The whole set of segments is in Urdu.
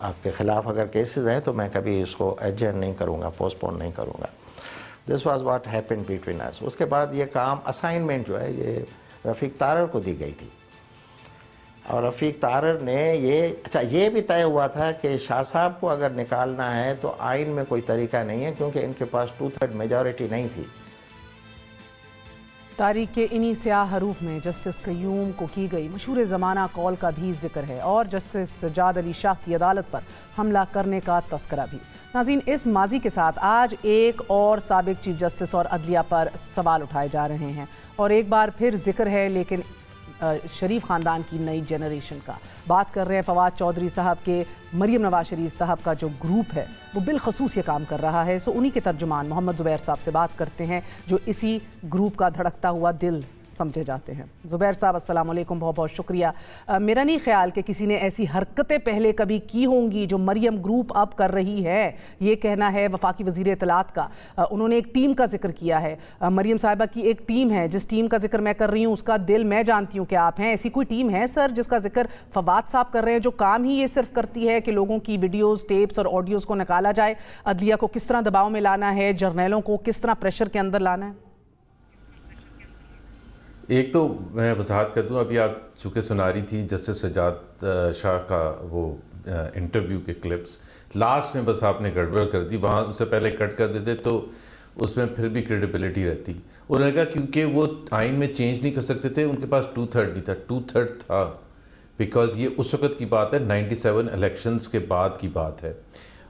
آپ کے خلاف اگر کیسز ہیں تو میں کبھی اس کو ایڈجرن نہیں کروں گا، پوسٹ پون نہیں کروں گا. This was what happen between us. اس کے بعد یہ کام اسائنمنٹ جو ہے یہ رفیق تارڑ کو دی گئی تھی، اور رفیق تارڑ نے یہ بھی طے ہوا تھا کہ شاہ صاحب کو اگر نکالنا ہے تو آئین میں کوئی طریقہ نہیں ہے، کیونکہ ان کے پاس 2/3 میجورٹی نہیں تھی. تاریخ کے انہی سیاہ حروف میں جسٹس قیوم کو کی گئی مشہور زمانہ کال کا بھی ذکر ہے، اور جسٹس سجاد علی شاہ کی عدالت پر حملہ کرنے کا تذکرہ بھی. ناظرین، اس ماضی کے ساتھ آج ایک اور سابق چیف جسٹس اور عدلیہ پر سوال اٹھائے جا رہے ہیں، اور ایک بار پھر ذکر ہے لیکن شریف خاندان کی نئی جنریشن کا. بات کر رہے ہیں فواد چودھری صاحب کے مریم نواز شریف صاحب کا جو گروپ ہے وہ بالخصوص یہ کام کر رہا ہے. انہی کے ترجمان محمد زبیر صاحب سے بات کرتے ہیں جو اسی گروپ کا دھڑکتا ہوا دل سمجھے جاتے ہیں. زبیر صاحب السلام علیکم، بہت بہت شکریہ. میرا نہیں خیال کہ کسی نے ایسی حرکتیں پہلے کبھی کی ہوں گی جو مریم گروپ اب کر رہی ہے. یہ کہنا ہے وفاقی وزیر اطلاعات کا. انہوں نے ایک ٹیم کا ذکر کیا ہے، مریم صاحبہ کی ایک ٹیم ہے. جس ٹیم کا ذکر میں کر رہی ہوں اس کا دل میں جانتی ہوں کہ آپ ہیں. ایسی کوئی ٹیم ہے سر جس کا ذکر فواد صاحب کر رہے ہیں جو کام ہی یہ صرف کرتی ہے کہ لوگوں کی ویڈیوز، ٹیپس اور آڈیوز کو نکالا جائے، عدلیہ کو کس طرح دباؤ میں لانا ہے، جرنیلوں کو کس طرح پریشر کے اندر لانا ہے؟ ایک تو میں وضاحت کر دوں، ابھی آپ چونکہ سنا رہی تھی جسٹس سجاد شاہ کا وہ انٹرویو کے کلپس، لاسٹ میں بس آپ نے گڑبڑ کر دی، وہاں اس سے پہلے کٹ کر دیتے تو اس میں پھر بھی کریڈیبلٹی رہتی. انہوں نے کہا کیونکہ وہ آئین میں چینج نہیں کر سکتے تھے، ان کے پاس 2/3 نہیں تھا. 2/3 تھا بیکاز یہ اس وقت کی بات ہے، 97 الیکشنز کے بعد کی بات ہے،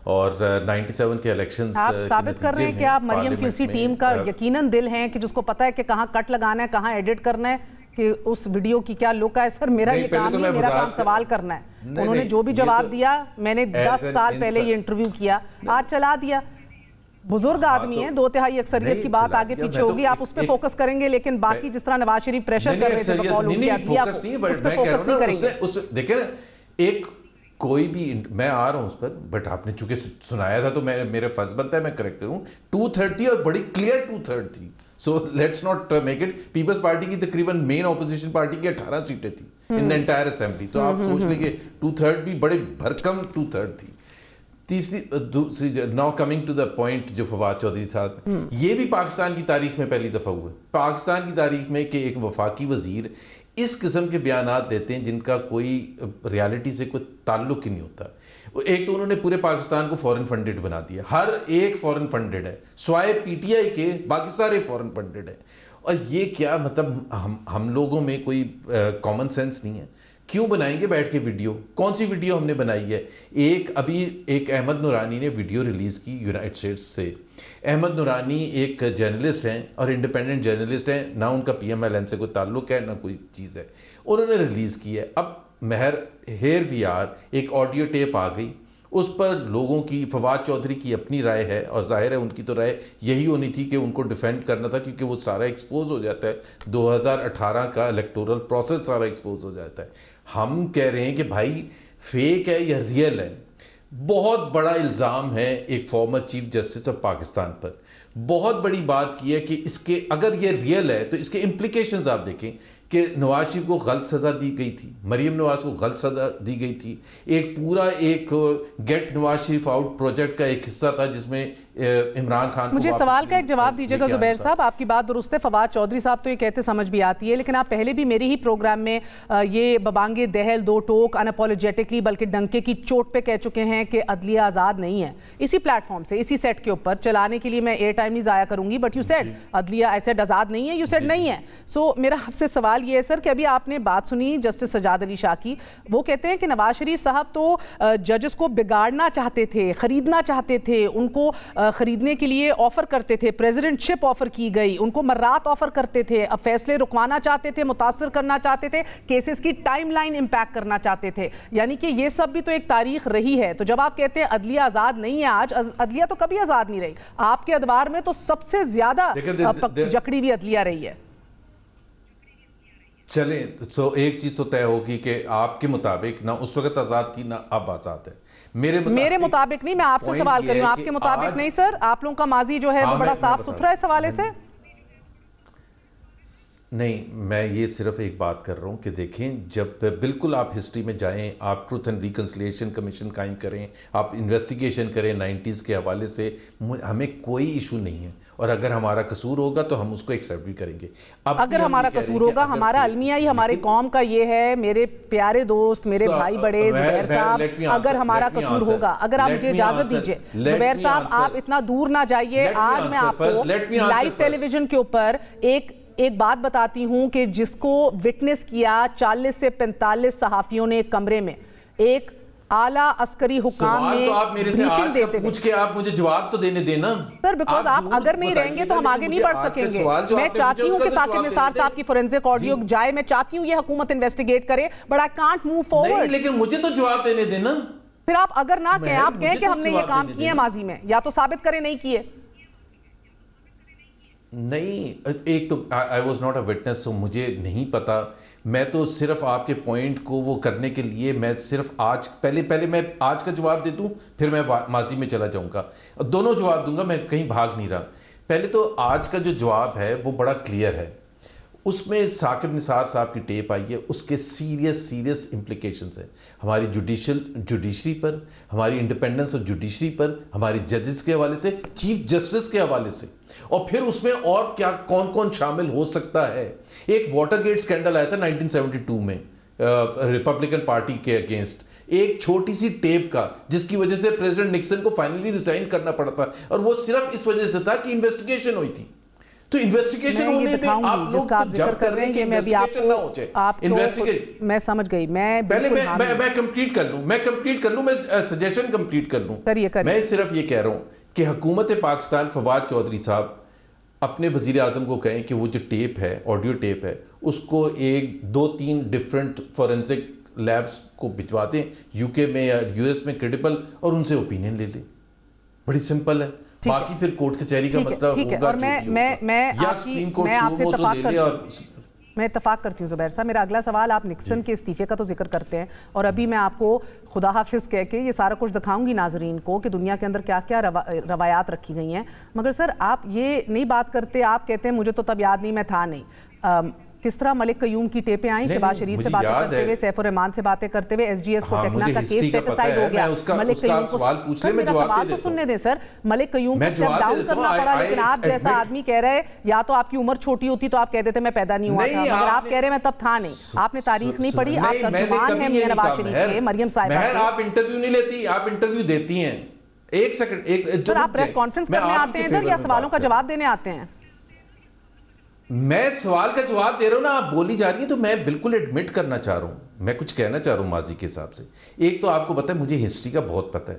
اور 97 کے الیکشنز آپ ثابت کر رہے ہیں کہ آپ مریم کی اسی ٹیم کا یقیناً دل ہیں کہ جس کو پتہ ہے کہ کہاں کٹ لگانا ہے، کہاں ایڈٹ کرنا ہے، کہ اس ویڈیو کی کیا لک ہے. سر میرا یہ کام نہیں، میرا کام سوال کرنا ہے. انہوں نے جو بھی جواب دیا، میں نے 10 سال پہلے یہ انٹرویو کیا، آج چلا دیا. بزرگ آدمی ہیں، 2/3 اکثریت کی بات آگے پیچھے ہوگی، آپ اس پہ فوکس کریں گے، لیکن باقی جس طرح نواز شریف پریشر کر رہے تھے بقول ان کی عدلیہ کو، اس پہ فوکس نہیں کریں گے. دیکھیں ایک کوئی بھی، میں آ رہا ہوں اس پر، بٹ آپ نے چونکہ سنایا تھا تو میرے فرض بنتا ہے میں کریکٹ کروں. 2/3 تھی اور بڑی کلیئر 2/3 تھی. So let's not make it. Peoples Party کی تقریباً مین اپوزیشن پارٹی کی 18 سیٹیں تھیں ان دا انٹائر اسمبلی، تو آپ سوچ لیں کہ 2/3 بھی بڑے بھرکم 2/3 تھی. دوسری now coming to the point جو فواد چودھری صاحب، یہ بھی پاکستان کی تاریخ میں پہلی دفعہ ہوا ہے، پاکستان کی تاریخ میں، کہ ایک وفاقی وزیر اس قسم کے بیانات دیتے ہیں جن کا کوئی ریالٹی سے کوئی تعلق ہی نہیں ہوتا. ایک تو انہوں نے پورے پاکستان کو فورن فنڈڈ بنا دیا، ہر ایک فورن فنڈڈ ہے، سوائے پی ٹی آئی کے باقی سارے فورن فنڈڈ ہیں. اور یہ کیا مطلب ہم لوگوں میں کوئی کامن سینس نہیں ہے. کیوں بنائیں گے بیٹھ کے ویڈیو؟ کون سی ویڈیو ہم نے بنائی ہے؟ ایک احمد نورانی نے ویڈیو ریلیز کی یونائٹڈ اسٹیٹس سے. احمد نورانی ایک جرنلسٹ ہیں اور انڈیپینڈنٹ جرنلسٹ ہیں، نہ ان کا پی ایم ایل این سے کوئی تعلق ہے نہ کوئی چیز ہے. انہوں نے ریلیز کی ہے. اب ہیئر وی آر ایک آڈیو ٹیپ آ گئی، اس پر لوگوں کی، فواد چودھری کی اپنی رائے ہے، اور ظاہر ہے ان کی تو رائے یہی ہونی تھی کہ ان کو ڈیفینڈ کرنا تھا، کیونکہ وہ سارا ایکسپوز ہو جاتا ہے، 2018 کا الیکٹورل پروسیس سارا ایکسپوز ہو جاتا ہے. ہم کہہ رہے ہیں کہ بھائی فیک ہے یا ریئل ہے. بہت بڑا الزام ہے ایک former chief justice of Pakistan پر. بہت بڑی بات کی ہے کہ اس کے اگر یہ ریئل ہے تو اس کے امپلیکیشنز آپ دیکھیں کہ نواز شریف کو غلط سزا دی گئی تھی، مریم نواز کو غلط سزا دی گئی تھی. ایک پورا ایک get Nawaz Sharif out project کا ایک حصہ تھا جس میں عمران خان کو. مجھے سوال کا ایک جواب دیجیے گا زبیر صاحب. آپ کی بات درست ہے، فواد چودھری صاحب تو یہ کہتے سمجھ بھی آتی ہے، لیکن آپ پہلے بھی میرے ہی پروگرام میں یہ ببانگے دہل دو ٹوک اناپولوجیٹکلی بلکہ ڈنکے کی چوٹ پہ کہہ چکے ہیں کہ عدلیہ آزاد نہیں ہے. اسی پلیٹ فارم سے، اسی سیٹ کے اوپر چلانے کے لیے میں ایئر ٹائم نہیں ضائع کروں گی، بٹ یو سیڈ عدلیہ ایسے آزاد نہیں ہے، یو سیڈ نہیں ہے. سو میرا آپ سے سوال یہ ہے سر کہ ابھی آپ نے بات سنی جسٹس سجاد علی شاہ کی، وہ کہتے ہیں کہ نواز شریف صاحب تو ججز کو بگاڑنا چاہتے تھے، خریدنا چاہتے تھے، ان کو خریدنے کے لیے آفر کرتے تھے، پریزیڈنٹ شپ آفر کی گئی، ان کو مرات آفر کرتے تھے، اب فیصلے رکوانا چاہتے تھے، متاثر کرنا چاہتے تھے، کیسز کی ٹائم لائن امپیکٹ کرنا چاہتے تھے. یعنی کہ یہ سب بھی تو ایک تاریخ رہی ہے. تو جب آپ کہتے ہیں عدلیہ آزاد نہیں ہے آج، عدلیہ تو کبھی آزاد نہیں رہی. آپ کے ادوار میں تو سب سے زیادہ جکڑی ہوئی عدلیہ رہی ہے. چلیں تو ایک چیز تو طے ہوگی کہ آپ کے مطابق نہ اس وقت آزاد تھی نہ اب آزاد ہے. میرے مطابق نہیں، میں آپ سے سوال کر رہی ہوں، آپ کے مطابق نہیں سر. آپ لوگوں کا ماضی جو ہے وہ بڑا صاف ستھرا ہے اس حوالے سے. نہیں، میں یہ صرف ایک بات کر رہا ہوں کہ دیکھیں، جب بالکل آپ ہسٹری میں جائیں، آپ ٹروتھ اینڈ ریکنسلیشن کمیشن قائم کریں، آپ انویسٹیگیشن کریں 90s کے حوالے سے، ہمیں کوئی ایشو نہیں ہے، اور اگر ہمارا قصور ہوگا تو ہم اس کو ایکسیپٹ بھی کریں گے۔ اگر ہمارا قصور ہوگا، ہمارا المیہ ہی ہمارے قوم کا یہ ہے، میرے پیارے دوست، میرے بھائی بڑے زبیر صاحب، اگر ہمارا قصور ہوگا، اگر آپ مجھے اجازت دیجئے زبیر صاحب، آپ اتنا دور نہ جائیے، آج میں آپ کو لائیو ٹیلی ویژن کے اوپر ایک بات بتاتی ہوں کہ جس کو وٹنس کیا 40 سے 45 صحافیوں نے ایک کمرے میں، ایک اعلیٰ عسکری حکام نے تو آپ میرے سے آج کا پوچھ کے آپ مجھے جواب تو دینے دینا سر، بیکاز آپ اگر میں ہی رہیں گے تو ہم آگے نہیں بڑھ سکیں گے۔ میں چاہتی ہوں کہ ثاقب نثار صاحب کی فورنزک آڈیو جائے، میں چاہتی ہوں یہ حکومت انویسٹیگیٹ کرے، but I can't move forward۔ نہیں، لیکن مجھے تو جواب دینے دینا۔ پھر آپ اگر نہ کہیں، آپ کہیں کہ ہم نے یہ کام کیے ماضی میں، یا تو ثابت کریں نہیں کیے۔ نہیں، ایک تو I was not a witness، تو مجھے نہیں پتا، میں تو صرف آپ کے پوائنٹ کو وہ کرنے کے لیے میں صرف آج پہلے میں آج کا جواب دے دوں، پھر میں ماضی میں چلا جاؤں گا، دونوں جواب دوں گا، میں کہیں بھاگ نہیں رہا۔ پہلے تو آج کا جو جواب ہے وہ بڑا کلیئر ہے، اس میں ثاقب نثار صاحب کی ٹیپ آئی ہے، اس کے سیریس امپلیکیشنز ہیں ہماری جوڈیشری پر، ہماری انڈیپینڈنس آف جوڈیشری پر، ہماری ججز کے حوالے سے، چیف جسٹس کے حوالے سے، اور پھر اس میں اور کیا کون شامل ہو سکتا ہے۔ ایک واٹر گیٹ سکینڈل آیا تھا 1972 میں ریپبلکن پارٹی کے اگینسٹ، ایک چھوٹی سی ٹیپ کا، جس کی وجہ سے پریزیڈنٹ نکسن کو فائنلی ریزائن کرنا پڑا تھا، اور وہ صرف اس وجہ سے تھا کہ انویسٹیگیشن ہوئی تھی۔ تو انویسٹیگیشن ہونے میں آپ لوگ جب کر رہے ہیں کہ انویسٹیگیشن نہ ہو جائے، میں سمجھ گئی، پہلے میں کمپلیٹ کر لوں، میں سجیشن کمپلیٹ کر لوں۔ میں صرف یہ کہہ رہا ہوں کہ حکومت پاکستان، فواد چودھری صاحب اپنے وزیر اعظم کو کہیں کہ وہ جو ٹیپ ہے، آڈیو ٹیپ ہے، اس کو 2-3 ڈیفرنٹ فورنسک لیبس کو بھجوا دیں، یو کے میں یا یو ایس میں کریڈیبل، اور ان سے اوپینین لے لیں۔ بڑی سمپل ہے، باقی پھر کورٹ کچہری کا مسئلہ ہوگا، یا سپریم کورٹ شروع ہو تو لے لے۔ اور میں اتفاق کرتی ہوں زبیر صاحب۔ میرا اگلا سوال، آپ نکسن کے استعفے کا تو ذکر کرتے ہیں، اور ابھی میں آپ کو خدا حافظ کہہ کے یہ سارا کچھ دکھاؤں گی ناظرین کو کہ دنیا کے اندر کیا کیا روایات رکھی گئی ہیں، مگر سر آپ یہ نہیں بات کرتے، آپ کہتے ہیں مجھے تو تب یاد نہیں، میں تھا نہیں۔ کس طرح ملک قیوم کی ٹیپیں آئیں، شہباز شریف سے باتیں کرتے ہوئے، سیف الرحمان سے باتیں کرتے ہوئے، ایس جی ایس کو ٹیکنا کا کیس سیٹ اسائیڈ ہو گیا، ملک قیوم کو میرا سوال تو سننے دیں سر، ملک قیوم کو اسٹیپ ڈاؤن کرنا پڑا، لیکن آپ جیسا آدمی کہہ رہے، یا تو آپ کی عمر چھوٹی ہوتی تو آپ کہہ دیتے میں پیدا نہیں ہوا تھا، مگر آپ کہہ رہے میں تب تھا نہیں، آپ نے تاریخ نہیں پڑھی، آپ ترجمان ہیں میاں نواز شریف کے، مریم صاحبہ کے۔ آپ انٹرویو نہیں لیتی، آپ انٹرویو دیتی ہیں۔ ایک سیکنڈ، سر آپ پریس کانفرنس کرنے آتے ہیں ادھر یا سوالوں کا جواب دینے آتے ہیں؟ میں سوال کا جواب دے رہا ہوں نا، آپ بولی جا رہی ہیں تو میں بالکل ایڈمٹ کرنا چاہ رہا ہوں، میں کچھ کہنا چاہ رہا ہوں ماضی کے حساب سے۔ ایک تو آپ کو پتہ ہے، مجھے ہسٹری کا بہت پتہ ہے،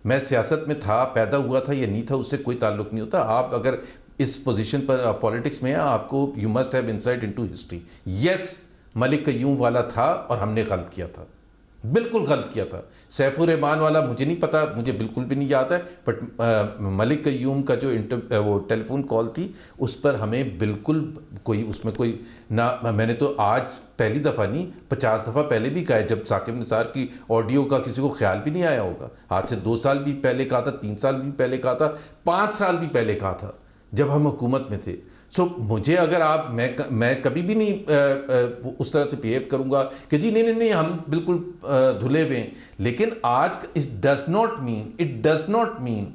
میں سیاست میں تھا، پیدا ہوا تھا یا نہیں تھا، اس سے کوئی تعلق نہیں ہوتا۔ آپ اگر اس پوزیشن پر پولیٹکس میں ہیں، آپ کو you must have insight into history. Yes, Malik Qayyum والا تھا اور ہم نے غلط کیا تھا، بالکل غلط کیا تھا۔ سیف الرحمان والا مجھے نہیں پتا، مجھے بالکل بھی نہیں یاد ہے، بٹ ملک قیوم کا جو وہ ٹیلی فون کال تھی، اس پر ہمیں بالکل کوئی اس میں کوئی نہ، میں نے تو آج پہلی دفعہ نہیں 50 دفعہ پہلے بھی کہا ہے، جب ثاقب نثار کی آڈیو کا کسی کو خیال بھی نہیں آیا ہوگا، آج سے 2 سال بھی پہلے کہا تھا، 3 سال بھی پہلے کہا تھا، 5 سال بھی پہلے کہا تھا، جب ہم حکومت میں تھے۔ سو مجھے اگر آپ میں کبھی بھی نہیں اس طرح سے بیہیو کروں گا کہ جی نہیں ہم بالکل دھلے ہوئے ہیں، لیکن آج it does not mean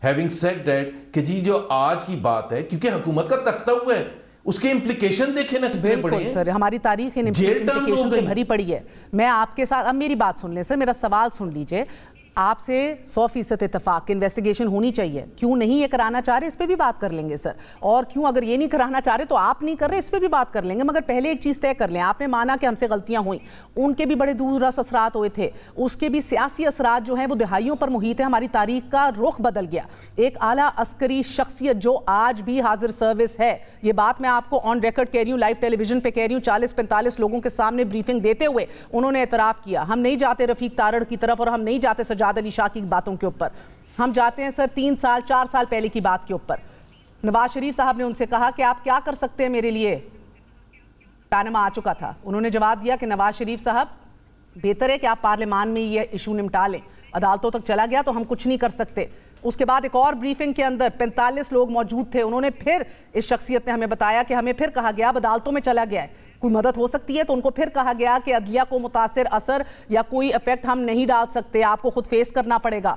having said that کہ جی جو آج کی بات ہے، کیونکہ حکومت کا تختہ ہوا ہے، اس کے امپلیکیشن دیکھیں نا کتنے بڑے ہیں۔ سر ہماری تاریخ ان امپلیکیشن سے بھری پڑی ہے۔ میں آپ کے ساتھ، اب میری بات سن لیں سر، میرا سوال سن لیجئے، آپ سے 100% اتفاق کہ انویسٹیگیشن ہونی چاہیے، کیوں نہیں یہ کرانا چاہ رہے اس پہ بھی بات کر لیں گے سر، اور کیوں اگر یہ نہیں کرانا چاہ رہے تو آپ نہیں کر رہے اس پہ بھی بات کر لیں گے، مگر پہلے ایک چیز طے کر لیں، آپ نے مانا کہ ہم سے غلطیاں ہوئیں، ان کے بھی بڑے دور رس اثرات ہوئے تھے، اس کے بھی سیاسی اثرات جو ہیں وہ دہائیوں پر محیط ہیں، ہماری تاریخ کا رخ بدل گیا۔ ایک اعلیٰ عسکری شخصیت جو آج بھی حاضر سروس ہے، یہ بات میں آپ کو آن ریکارڈ کہہ رہی ہوں، لائیو ٹیلی ویژن پہ کہہ رہی ہوں، 40-45 لوگوں کے سامنے بریفنگ دیتے ہوئے انہوں نے اعتراف کیا، ہم نہیں جاتے رفیق تارڑ کی طرف اور ہم نہیں جاتے سجاد علی شاہ کی باتوں کے اوپر، ہم جاتے ہیں سر 3 سال 4 سال پہلے کی بات کے اوپر۔ نواز شریف صاحب نے ان سے کہا کہ آپ کیا کر سکتے ہیں میرے لیے، پینما آ چکا تھا، انہوں نے جواب دیا کہ نواز شریف صاحب بہتر ہے کہ آپ پارلیمان میں یہ ایشو نمٹا لیں، عدالتوں تک چلا گیا تو ہم کچھ نہیں کر سکتے۔ اس کے بعد ایک اور بریفنگ کے اندر 45 لوگ موجود تھے, انہوں نے پھر اس شخصیت نے ہمیں بتایا کہ ہمیں پھر کہا گیا اب عدالتوں میں چلا گیا ہے, کوئی مدد ہو سکتی ہے, تو ان کو پھر کہا گیا کہ عدلیہ کو متاثر اثر یا کوئی افیکٹ ہم نہیں ڈال سکتے, آپ کو خود فیس کرنا پڑے گا.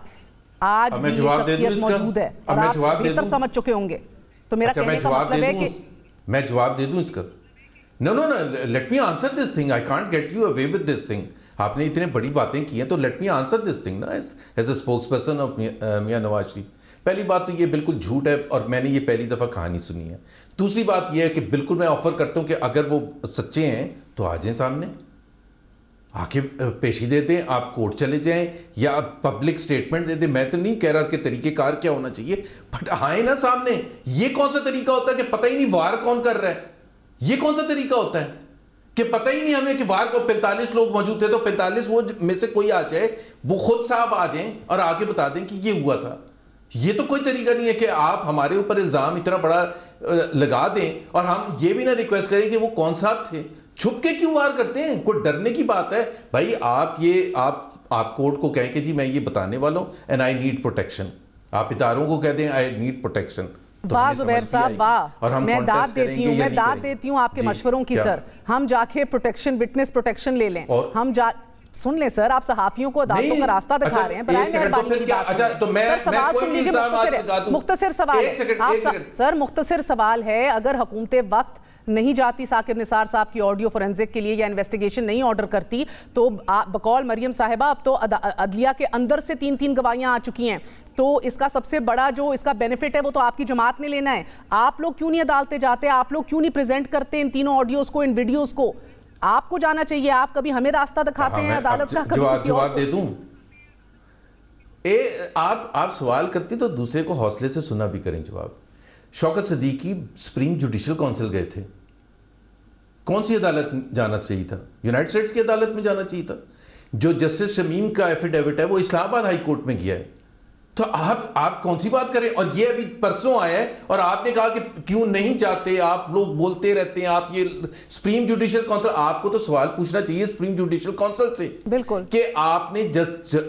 آج بھی یہ شخصیت موجود ہے اور آپ بہتر سمجھ چکے ہوں گے. تو میرا کہنے کا مطلب ہے کہ میں جواب دے دوں اس کا. No, let me answer this thing. I can't get you away with this thing. آپ نے اتنے بڑی باتیں کی ہیں تو let me answer this thing نا as a spokesperson of Mian Nawaz Sharif. پہلی بات تو یہ بالکل جھوٹ ہے اور میں نے یہ پہلی دفعہ کہانی سنی ہے. دوسری بات یہ ہے کہ بالکل میں آفر کرتا ہوں کہ اگر وہ سچے ہیں تو آ جائیں سامنے, آ کے پیشی دے دیں, آپ کورٹ چلے جائیں یا پبلک سٹیٹمنٹ دے دیں. میں تو نہیں کہہ رہا کہ طریقہ کار کیا ہونا چاہیے, بٹ آئیں نا سامنے. یہ کون سا طریقہ ہوتا ہے کہ پتہ ہی نہیں وار کون کر رہا ہے؟ یہ کون سا طریقہ ہوتا ہے کہ پتہ ہی نہیں ہمیں کہ وار کو 45 لوگ موجود تھے تو 45 وہ میں سے کوئی آ جائے, وہ خود صاحب آ جائیں اور آ کے بتا دیں کہ یہ ہوا تھا. یہ تو کوئی طریقہ نہیں ہے کہ آپ ہمارے اوپر الزام اتنا بڑا لگا دیں اور ہم یہ بھی نہ ریکویسٹ کریں کہ وہ کون صاحب تھے. چھپ کے کیوں وار کرتے ہیں؟ کوئی ڈرنے کی بات ہے بھائی؟ آپ کورٹ کو کہیں کہ جی میں یہ بتانے والا ہوں اینڈ آئی نیڈ پروٹیکشن. آپ اداروں کو کہہ دیں آئی نیڈ پروٹیکشن. واہ زبیر صاحب واہ, میں داد دیتی ہوں آپ کے مشوروں کی سر. ہم جا کے پروٹیکشن, وٹنس پروٹیکشن لے لیں. ہم جا سن لیں سر, آپ صحافیوں کو عدالتوں کا راستہ دکھا رہے ہیں, برائے مہربانی کی بات سر. سوال سن لیجیے, مختصر سوال ہے سر, مختصر سوال ہے. اگر حکومت وقت نہیں جاتی ثاقب نثار صاحب کی آڈیو فورنزک کے لیے یا انویسٹیگیشن نہیں آرڈر کرتی تو بقول مریم صاحبہ اب تو عدلیہ کے اندر سے 3 گواہیاں آ چکی ہیں, تو اس کا سب سے بڑا جو اس کا بینیفٹ ہے وہ تو آپ کی جماعت نے لینا ہے. آپ لوگ کیوں نہیں عدالتیں جاتے؟ آپ لوگ کیوں نہیں پریزنٹ کرتے ان تینوں آڈیوز کو, ان ویڈیوز کو؟ آپ کو جانا چاہیے. آپ کبھی ہمیں راستہ دکھاتے ہیں عدالت کا, کبھی کسی اور جواب دے دوں. آپ سوال کرتے تو دوسرے کو حوصلے سے سنا بھی کریں جواب. شوکت صدیقی سپریم جوڈیشل کونسل گئے تھے, کون سی عدالت جانا چاہیے تھا؟ یونائٹڈ اسٹیٹس کی عدالت میں جانا چاہیے تھا. جو جسٹس شمیم کا ایفیڈیوٹ ہے وہ اسلام آباد ہائی کورٹ میں گیا ہے. تو آپ کون سی بات کریں؟ اور یہ ابھی پرسوں آیا ہے اور آپ نے کہا کہ کیوں نہیں جاتے, آپ لوگ بولتے رہتے ہیں. آپ یہ سپریم جوڈیشل کونسل, آپ کو تو سوال پوچھنا چاہیے سپریم جوڈیشل کونسل سے بالکل کہ آپ نے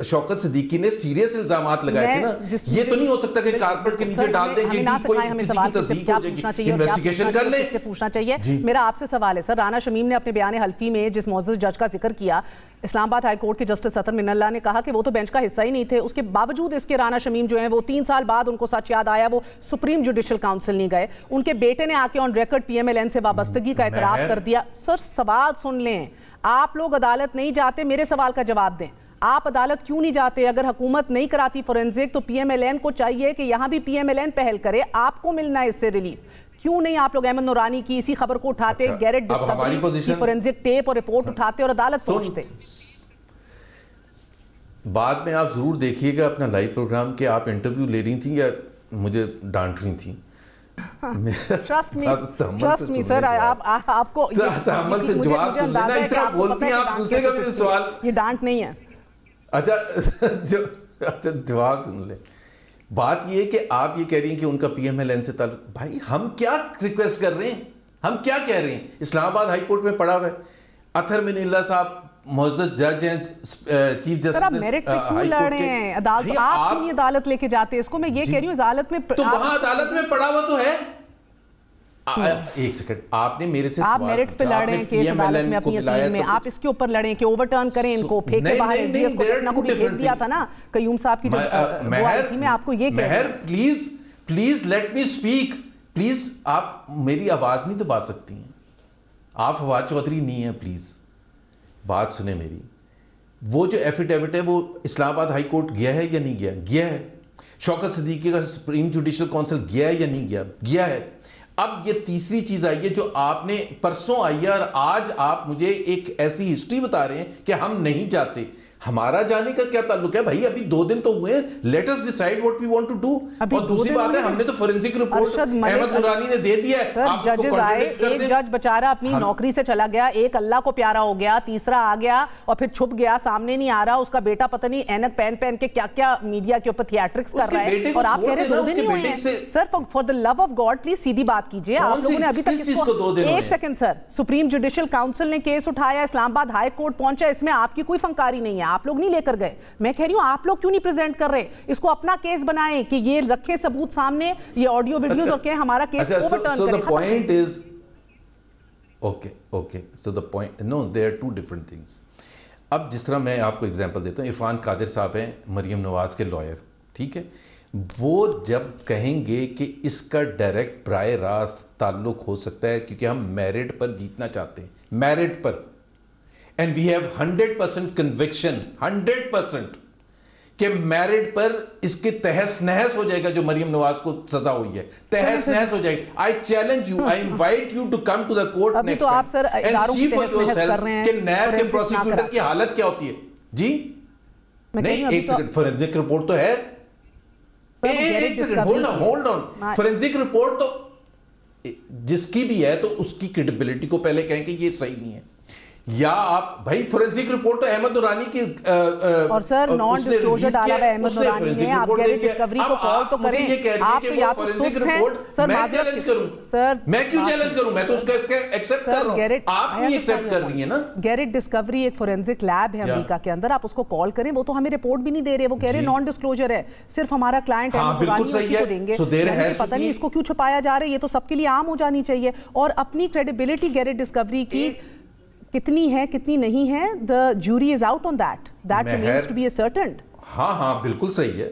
شوکت صدیقی نے سیریس الزامات لگائے تھے نا. یہ تو نہیں ہو سکتا کہ کارپیٹ کے نیچے ڈال دیں کہ کوئی کسی کی تصدیق ہو جائے گی, انویسٹیگیشن کر لیں. پوچھنا چاہیے. میرا آپ سے سوال ہے سر, رانا شمیم نے اپنے بیان حلفی میں جس معزز جج کا ذکر کیا, اسلام آباد ہائی کورٹ کے جسٹس عطر من اللہ نے کہا کہ وہ تو بینچ کا حصہ ہی نہیں تھے. اس کے باوجود اس کے رانا شمیم جو ہیں وہ 3 سال بعد ان کو سچ یاد آیا, وہ سپریم جوڈیشل کاؤنسل نہیں گئے. ان کے بیٹے نے آ کے on record P M L N سے وابستگی کا اعتراف کر دیا. سر سوال سن لیں, آپ لوگ عدالت نہیں جاتے, میرے سوال کا جواب دیں. آپ عدالت کیوں نہیں جاتے؟ اگر حکومت نہیں کراتی فورنزک تو پی ایم ایل این کو چاہیے کہ یہاں بھی پی ایم ایل این پہل کرے, آپ کو ملنا ہے اس سے ریلیف. کیوں نہیں آپ لوگ احمد نورانی کی اسی خبر کو اٹھاتے, گیرٹ ڈسکوری کی فورنزک ٹیپ اور رپورٹ اٹھاتے اور عدالت پہنچتے؟ بعد میں آپ ضرور دیکھیے گا اپنا لائیو پروگرام کہ آپ انٹرویو لے رہی تھیں یا مجھے ڈانٹ رہی تھیں. ٹرسٹ می سر, آپ کو تحمل سے جواب سن لینا, اتنا بولتی ہیں آپ دوسرے کا بھی سوال. یہ ڈانٹ نہیں ہے. اچھا جواب سن لیں. بات یہ کہ آپ یہ کہہ رہی ہیں کہ ان کا پی ایم ایل این سے تعلق. بھائی ہم کیا ریکویسٹ کر رہے ہیں, ہم کیا کہہ رہے ہیں؟ اسلام آباد ہائی کورٹ میں پڑا ہوا ہے. اطہر من اللہ صاحب معزز جج ہیں, چیف جسٹس. آپ میرٹ پہ کیوں لڑ رہے ہیں؟ عدالت آپ کیوں عدالت لے کے جاتے؟ اس کو میں یہ کہہ رہی ہوں عدالت میں تو وہاں عدالت میں پڑا ہوا تو ہے. ایک سیکنڈ, آپ نے میرے سے آپ میرٹس پہ لڑ رہے ہیں کیس عدالت میں اپنی اپیل میں, آپ اس کے اوپر لڑیں کہ اوور ٹرن کریں ان کو, پھینکے باہر. ایڈیس کو ٹیکنا کو بھی پھینک دیا تھا نا قیوم صاحب کی جو وہ آئی تھی. میں آپ کو یہ کہہ رہا ہوں مہر please let me speak please. آپ میری آواز نہیں دبا سکتی ہیں, آپ فواد چودھری نہیں ہیں. پلیز بات سنیں میری. وہ جو ایفیڈیوٹ ہے وہ اسلام آباد ہائی کورٹ گیا ہے یا نہیں گیا؟ گیا ہے. شوکت صدیقی کا سپریم جوڈیشل کونسل گیا ہے یا نہیں گیا؟ گیا ہے. اب یہ تیسری چیز آئی ہے جو آپ نے پرسوں آئی ہے اور آج آپ مجھے ایک ایسی ہسٹری بتا رہے ہیں کہ ہم نہیں جاتے. ہمارا جانے کا کیا تعلق ہے بھائی؟ ابھی 2 دن تو ہوئے ہیں. Let us decide what we want to do. اور دوسری بات ہے ہم نے تو فورنزک رپورٹ احمد نورانی نے دے دیا ہے. آپ اس کو کنٹرڈکٹ کر دیں. ایک جج بیچارہ اپنی نوکری سے چلا گیا, ایک اللہ کو پیارا ہو گیا, تیسرا آ گیا اور پھر چھپ گیا, سامنے نہیں آ رہا. اس کا بیٹا پتہ نہیں اینک پہن کے کیا کیا میڈیا کے اوپر تھیاٹرکس کر رہا ہے, اور آپ کہہ رہے 2 دن ہی ہوئے ہیں. Sir for the love of God please سیدھی بات کیجئے. آپ لوگوں نے ابھی تک اس کو, ایک سیکنڈ سر, سپریم جوڈیشل کاؤنسل نے کیس اٹھایا, اسلام آباد ہائی کورٹ پہنچا, اس میں آپ کی کوئی فنکاری نہیں ہے. آپ لوگ نہیں لے کر گئے. میں کہہ رہی ہوں آپ لوگ کیوں نہیں پریزنٹ کر رہے, اس کو اپنا کیس بنائیں کہ یہ رکھیں ثبوت سامنے, یہ آڈیو ویڈیوز اور کہ ہمارا کیس اوورٹرن کریں. So the point is okay so the point, no, there are two different things. اب جس طرح میں آپ کو ایگزامپل دیتا ہوں, عرفان قادر صاحب ہیں مریم نواز کے لائر, ٹھیک ہے, وہ جب کہیں گے کہ اس کا ڈائریکٹ براہ راست تعلق ہو سکتا ہے کیونکہ ہم میرٹ پر جیتنا چاہتے ہیں, میرٹ پر, اینڈ وی ہیو 100% کنوکشن 100% کہ میرٹ پر اس کے تہس نہس ہو جائے گا جو مریم نواز کو سزا ہوئی ہے, تہس نہس ہو جائے گا. I challenge you, I invite you to come to the court next time and see for yourself کہ نیب کے پروسیکیوٹر کی حالت کیا ہوتی ہے. جی نہیں, ایک سیکنڈ, فورنزک رپورٹ تو ہے, ایک second, hold on, forensic report تو جس کی بھی ہے تو اس کی کریڈیبلٹی کو پہلے کہیں کہ یہ صحیح نہیں ہے, یا آپ بھائی فورنزک رپورٹ تو احمد نورانی کی, اور سر نان ڈسکلوزر ڈالا ہے احمد نورانی نے, آپ گیرٹ ڈسکوری کو کال تو کریں. آپ تو یا تو سست ہیں سر, میں چیلنج کروں سر, میں کیوں چیلنج کروں, میں تو اس کا ایکسپٹ کر رہا ہوں, آپ بھی ایکسپٹ کر رہی ہیں نا. گیرٹ ڈسکوری ایک فورنزک لیب ہے امریکہ کے اندر, آپ اس کو کال کریں, وہ تو ہمیں رپورٹ بھی نہیں دے رہے, وہ کہہ رہے نان ڈسکلوزر ہے, صرف ہمارا کلائنٹ احمد نورانی اسی کو دیں گے. پتہ نہیں اس کو کیوں چھپایا جا رہا ہے, یہ تو سب کے لیے عام ہو جانی چاہیے. اور اپنی کریڈیبلٹی گیرٹ ڈسکوری کی کتنی ہے کتنی نہیں ہے, the jury is out on that remains to be ascertained. ہاں بالکل صحیح ہے,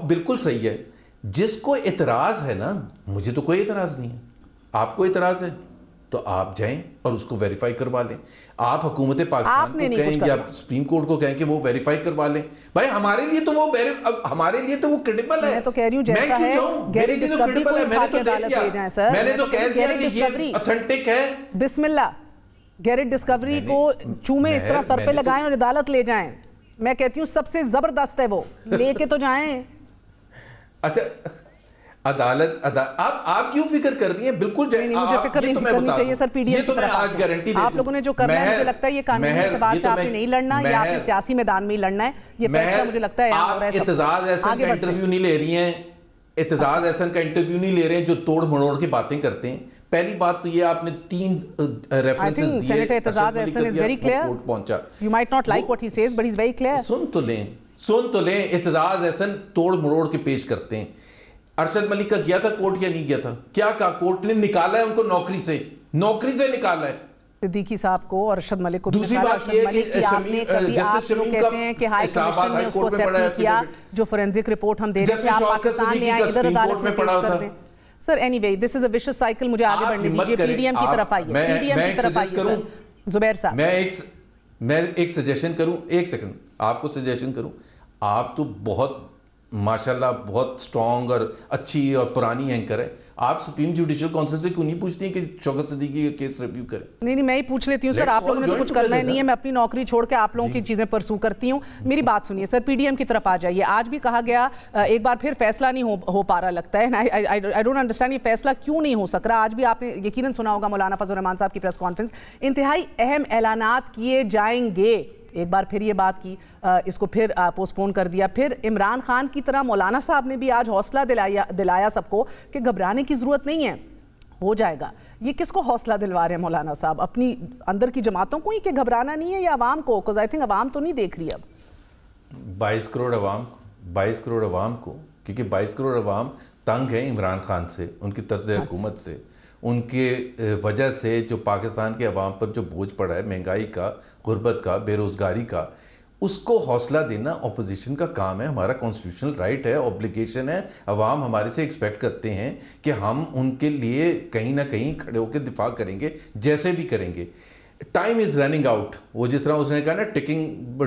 بالکل صحیح ہے. جس کو اعتراض ہے نا, مجھے تو کوئی اعتراض نہیں ہے, آپ کو اعتراض ہے تو آپ جائیں اور اس کو ویریفائی کروا لیں. آپ حکومت پاکستان کو کہیں یا سپریم کورٹ کو کہیں کہ وہ ویریفائی کروا لیں. بھائی ہمارے لیے تو وہ ہمارے لیے تو وہ کریڈیبل ہے. میں تو کہہ رہی ہوں جیسا ہے گیرٹ ڈسکوری کو اٹھا کے عدالت لے جائیں سر, میں نے تو کہہ دیا کہ یہ اتھینٹک ہے. بسم اللہ, گیرٹ ڈسکوری کو چومے اس طرح سر پہ لگائیں اور عدالت لے جائیں. میں کہتی ہوں سب سے زبردست ہے وہ, لے کے تو جائیں. اچھا عدالت, آپ کیوں فکر کر رہی ہیں؟ بالکل جائیں. مجھے فکر نہیں کرنی چاہیے سر, پی ڈی ایم کی طرف آج گارنٹی دیتا ہوں. آپ لوگوں نے جو کرنا ہے مجھے لگتا ہے یہ قانونی اعتبار سے آپ نے نہیں لڑنا, یا آپ نے سیاسی میدان میں ہی لڑنا ہے. یہ فیصلہ مجھے لگتا ہے آپ اعتزاز احسن کا انٹرویو نہیں لے رہی ہیں, اعتزاز احسن کا انٹرویو نہیں لے رہے ہیں جو توڑ مڑوڑ کے باتیں کرتے ہیں. پہلی بات تو یہ آپ نے 3 ریفرنسز دیے. Senator Aitzaz Ahsan is very clear. You might not like what he says, but he's very clear. سن تو لیں, اعتزاز احسن توڑ مڑوڑ کے پیش کرتے ہیں. ارشد ملک کا گیا تھا کورٹ یا نہیں گیا تھا؟ کیا کہا کورٹ نے؟ نکالا ہے ان کو نوکری سے نکالا ہے. صدیقی صاحب کو اور ارشد ملک کو. دوسری بات یہ ہے کہ آپ لوگ کہتے ہیں کہ ہائی کمیشن نے اس کو ایکسپٹ نہیں کیا, جو فورنزک رپورٹ ہم دے رہے تھے, آپ پاکستان لے آئے, ادھر عدالت میں پیش کر دیں. سر اینی وے دس از اے ویشس سائیکل, مجھے آگے بڑھنے دیجیے. پی ڈی ایم کی طرف آئیے, پی ڈی ایم کی طرف آئیے سر. زبیر صاحب میں ایک سجیشن کروں, ایک سیکنڈ آپ کو سجیشن کروں. آپ تو بہت ماشاءاللہ بہت سٹرونگ اور اچھی اور پرانی اینکر ہے. آپ سپریم جوڈیشل کونسل سے کیوں نہیں پوچھتی ہیں کہ شوکت صدیقی کا کیس ریویو کریں؟ نہیں میں ہی پوچھ لیتی ہوں سر, آپ لوگوں نے تو کچھ کرنا ہی نہیں ہے. میں اپنی نوکری چھوڑ کے آپ لوگوں کی چیزیں پرسو کرتی ہوں. میری بات سنیے سر, پی ڈی ایم کی طرف آ جائیے. آج بھی کہا گیا, ایک بار پھر فیصلہ نہیں ہو پا رہا لگتا ہے. I don't understand یہ فیصلہ کیوں نہیں ہو سک رہا. آج بھی آپ نے یقیناً سنا ہوگا مولانا فضل الرحمان صاحب کی پریس کانفرنس, انتہائی اہم اعلانات کیے جائیں گے. ایک بار پھر یہ بات کی, اس کو پھر پوسٹ پون کر دیا. پھر عمران خان کی طرح مولانا صاحب نے بھی آج حوصلہ دلایا سب کو کہ گھبرانے کی ضرورت نہیں ہے, ہو جائے گا. یہ کس کو حوصلہ دلوا رہے ہیں مولانا صاحب؟ اپنی اندر کی جماعتوں کو ہی کہ گھبرانا نہیں ہے, یا عوام کو؟ because I think عوام تو نہیں دیکھ رہی اب. 22 کروڑ عوام کو, کیونکہ 22 کروڑ عوام تنگ ہیں عمران خان سے, ان کی طرز حکومت سے, ان کے وجہ سے جو پاکستان کے عوام پر جو بوجھ پڑا ہے, مہنگائی کا, غربت کا, بے روزگاری کا, اس کو حوصلہ دینا اپوزیشن کا کام ہے. ہمارا کانسٹیٹیوشنل رائٹ ہے, اوبلیگیشن ہے. عوام ہمارے سے ایکسپیکٹ کرتے ہیں کہ ہم ان کے لیے کہیں نہ کہیں کھڑے ہو کے دفاع کریں گے, جیسے بھی کریں گے. Time is running out. وہ جس طرح اس نے کہا نا ٹکنگ,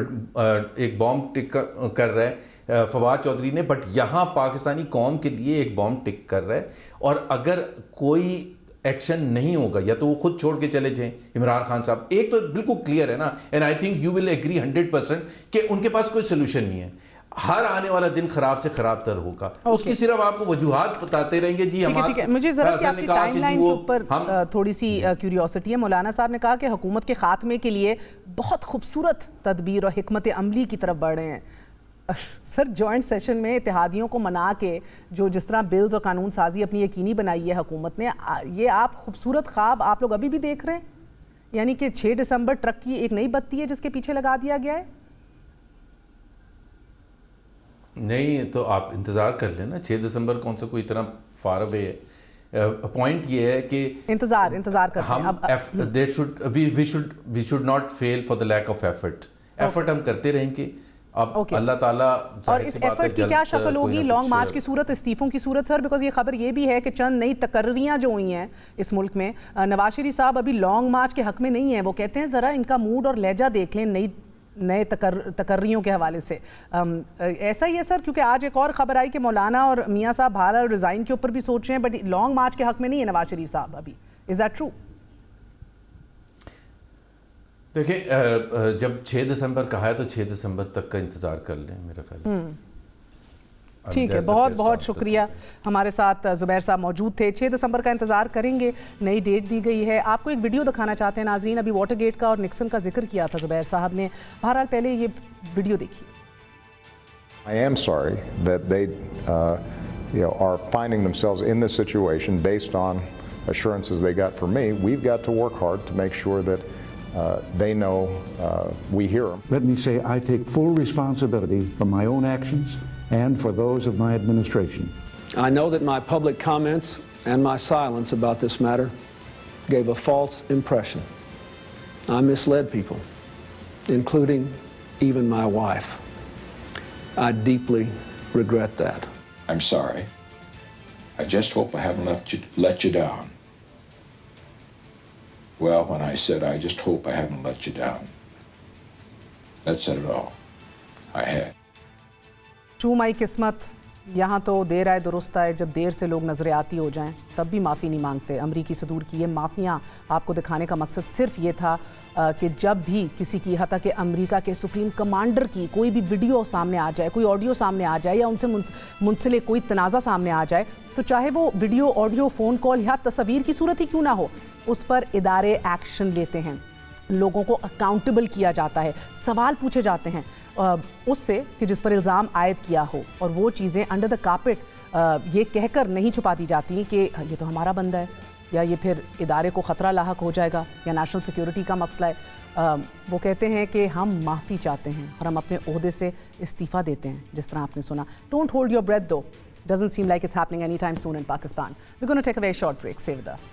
ایک بام ٹک کر رہا ہے فواد چودھری نے, بٹ یہاں پاکستانی قوم کے لیے ایک بام ٹک کر رہا ہے. اور اگر کوئی ایکشن نہیں ہوگا, یا تو وہ خود چھوڑ کے چلے جائیں عمران خان صاحب. ایک تو بالکل کلیئر ہے نا, and I think you will agree 100% کہ ان کے پاس کوئی سلوشن نہیں ہے. ہر آنے والا دن خراب سے خراب تر ہوگا. اس کی صرف آپ کو وجوہات بتاتے رہیں گے. جی مجھے ذرا سی آپ کی ٹائم لائن کے اوپر تھوڑی سی کیوریوسٹی ہے. مولانا صاحب نے کہا کہ حکومت کے خاتمے کے لیے بہت خوبصورت تدبیر اور حکمت عملی کی طرف بڑھ رہے ہیں. سر جوائنٹ سیشن میں اتحادیوں کو منا کے جو جس طرح بلز اور قانون سازی اپنی یقینی بنائی ہے حکومت نے, یہ آپ خوبصورت خواب آپ لوگ ابھی بھی دیکھ رہے ہیں؟ یعنی کہ 6 دسمبر ٹرک کی ایک نئی بتی ہے جس کے پیچھے لگا دیا گیا ہے؟ نہیں تو آپ انتظار کر لیں نا, 6 دسمبر کون سا کوئی اتنا فار اوے ہے. پوائنٹ یہ ہے کہ انتظار کرتے ہیں. we should not fail for the lack of effort. Effort ہم کرتے رہیں گے. اب اللہ تعالیٰ اور اس ایفرٹ کی کیا شکل ہوگی لانگ مارچ کی صورت, استعفوں کی صورت سر؟ بیکاز یہ خبر یہ بھی ہے کہ چند نئی تقرریاں جو ہوئی ہیں اس ملک میں, نواز شریف صاحب ابھی لانگ مارچ کے حق میں نہیں ہیں. وہ کہتے ہیں ذرا ان کا موڈ اور لہجہ دیکھ لیں نئے تقرریوں کے حوالے سے. ایسا ہی ہے سر, کیونکہ آج ایک اور خبر آئی کہ مولانا اور میاں صاحب بہرحال ریزائن کے اوپر بھی سوچ رہے ہیں, بٹ لانگ مارچ کے حق میں نہیں ہے نواز شریف صاحب ابھی. Is that true? دیکھیں جب 6 دسمبر کہا ہے تو 6 دسمبر تک کا انتظار کر لیں میرا خیال. ٹھیک ہے, بہت بہت شکریہ. ہمارے ساتھ زبیر صاحب موجود تھے. 6 دسمبر کا انتظار کریں گے, نئی ڈیٹ دی گئی ہے. آپ کو ایک ویڈیو دکھانا چاہتے ہیں ناظرین. ابھی واٹر گیٹ کا اور نکسن کا ذکر کیا تھا زبیر صاحب نے. بہرحال پہلے یہ ویڈیو دیکھیے. I am sorry that they are finding themselves in this situation based on assurances they got from me. We've got to work hard to make sure that they know we hear them. Let me say I take full responsibility for my own actions and for those of my administration. I know that my public comments and my silence about this matter gave a false impression. I misled people, including even my wife. I deeply regret that. I'm sorry. I just hope I haven't let you down. Well, when I said I just hope I haven't let you down, that said it all. I had. چومائی قسمت, یہاں تو دیر آئے درست آئے. جب دیر سے لوگ نظر آتی ہو جائیں تب بھی معافی نہیں مانگتے. امریکی صدور کی یہ معافیاں آپ کو دکھانے کا مقصد صرف یہ تھا کہ جب بھی کسی کی, حتیٰ کہ امریکہ کے سپریم کمانڈر کی کوئی بھی ویڈیو سامنے آ جائے, کوئی آڈیو سامنے آ جائے, یا ان سے منسلک کوئی تنازع سامنے آ جائے, تو چاہے وہ ویڈیو, آڈیو, فون کال یا تصویر کی صورت ہی کیوں نہ ہو, اس پر ادارے ایکشن لیتے ہیں. لوگوں کو اکاؤنٹیبل کیا جاتا ہے, سوال پوچھے جاتے ہیں اس سے کہ جس پر الزام عائد کیا ہو, اور وہ چیزیں انڈر دا کارپٹ یہ کہہ کر نہیں چھپا دی جاتی کہ یہ تو ہمارا بندہ ہے, یا یہ پھر ادارے کو خطرہ لاحق ہو جائے گا, یا نیشنل سیکیورٹی کا مسئلہ ہے. وہ کہتے ہیں کہ ہم معافی چاہتے ہیں اور ہم اپنے عہدے سے استعفیٰ دیتے ہیں, جس طرح آپ نے سنا. Don't hold your breath though. Doesn't seem like it's happening anytime soon in Pakistan. We're going to take a very short break. Stay with us.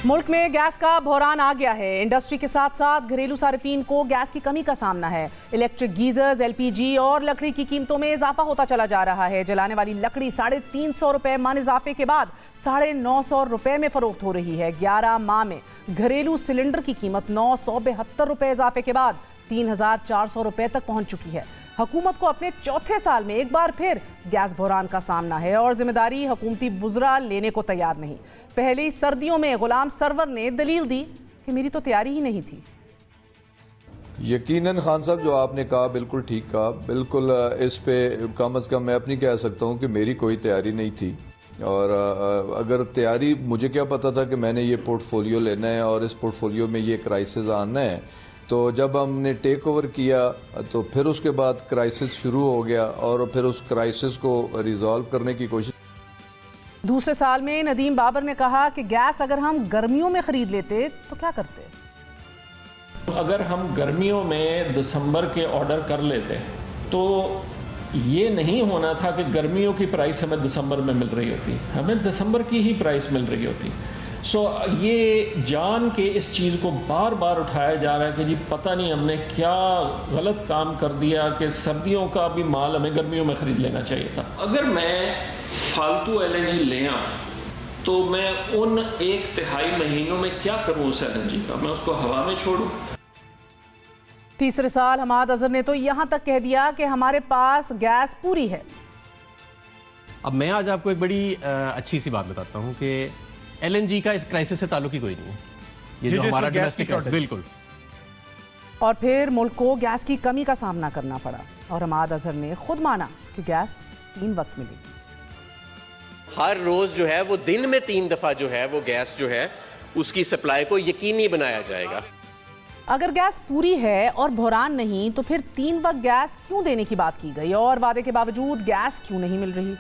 ملک میں گیس کا بحران آ گیا ہے. انڈسٹری کے ساتھ ساتھ گھریلو صارفین کو گیس کی کمی کا سامنا ہے. الیکٹرک گیزرز, LPG اور لکڑی کی قیمتوں میں اضافہ ہوتا چلا جا رہا ہے. جلانے والی لکڑی 350 روپے من اضافے کے بعد 950 روپے میں فروخت ہو رہی ہے. 11 ماہ میں گھریلو سلنڈر کی قیمت 972 روپے اضافے کے بعد 3400 روپے تک پہنچ چکی ہے. حکومت کو اپنے چوتھے سال میں ایک بار پھر گیس بحران کا سامنا ہے, اور ذمہ داری حکومتی وزراء لینے کو تیار نہیں. پہلی سردیوں میں غلام سرور نے دلیل دی کہ میری تو تیاری ہی نہیں تھی. یقیناً خان صاحب جو آپ نے کہا بالکل ٹھیک کہا. بالکل اس پہ کم از کم میں اپنی کہہ سکتا ہوں کہ میری کوئی تیاری نہیں تھی. اور اگر تیاری, مجھے کیا پتا تھا کہ میں نے یہ پورٹ فولیو لینا ہے اور اس پورٹ فولیو میں یہ کرائسس آنا ہے. تو جب ہم نے ٹیک اوور کیا تو پھر اس کے بعد کرائسس شروع ہو گیا, اور پھر اس کرائسس کو ریزالو کرنے کی کوشش. دوسرے سال میں ندیم بابر نے کہا کہ گیس اگر ہم گرمیوں میں خرید لیتے تو کیا کرتے؟ اگر ہم گرمیوں میں دسمبر کے آرڈر کر لیتے تو یہ نہیں ہونا تھا کہ گرمیوں کی پرائس ہمیں دسمبر میں مل رہی ہوتی, ہمیں دسمبر کی ہی پرائس مل رہی ہوتی. یہ جان کے اس چیز کو بار بار اٹھایا جا رہا ہے کہ جی پتہ نہیں ہم نے کیا غلط کام کر دیا کہ سردیوں کا بھی مال ہمیں گرمیوں میں خرید لینا چاہیے تھا. اگر میں فالتو LNG لے آؤں تو میں ان 1/3 مہینوں میں کیا کروں اس LNG کا؟ میں اس کو ہوا میں چھوڑوں. تیسرے سال حماد اظہر نے تو یہاں تک کہہ دیا کہ ہمارے پاس گیس پوری ہے. اب میں آج آپ کو ایک بڑی اچھی سی بات بتاتا ہوں کہ LNG کا اس کرائسس سے تعلق ہی کوئی نہیں ہے. یہ جو ہمارا ڈومیسٹک کرائسس, بالکل. اور پھر ملک کو گیس کی کمی کا سامنا کرنا پڑا, اور حماد اظہر نے خود مانا کہ گیس 3 وقت ملی. ہر روز جو ہے وہ دن میں 3 دفعہ جو ہے وہ گیس جو ہے اس کی سپلائی کو یقینی بنایا جائے گا۔ اگر گیس پوری ہے اور بحران نہیں تو پھر 3 وقت گیس کیوں دینے کی بات کی گئی اور وعدے کے باوجود گیس کیوں نہیں مل رہی؟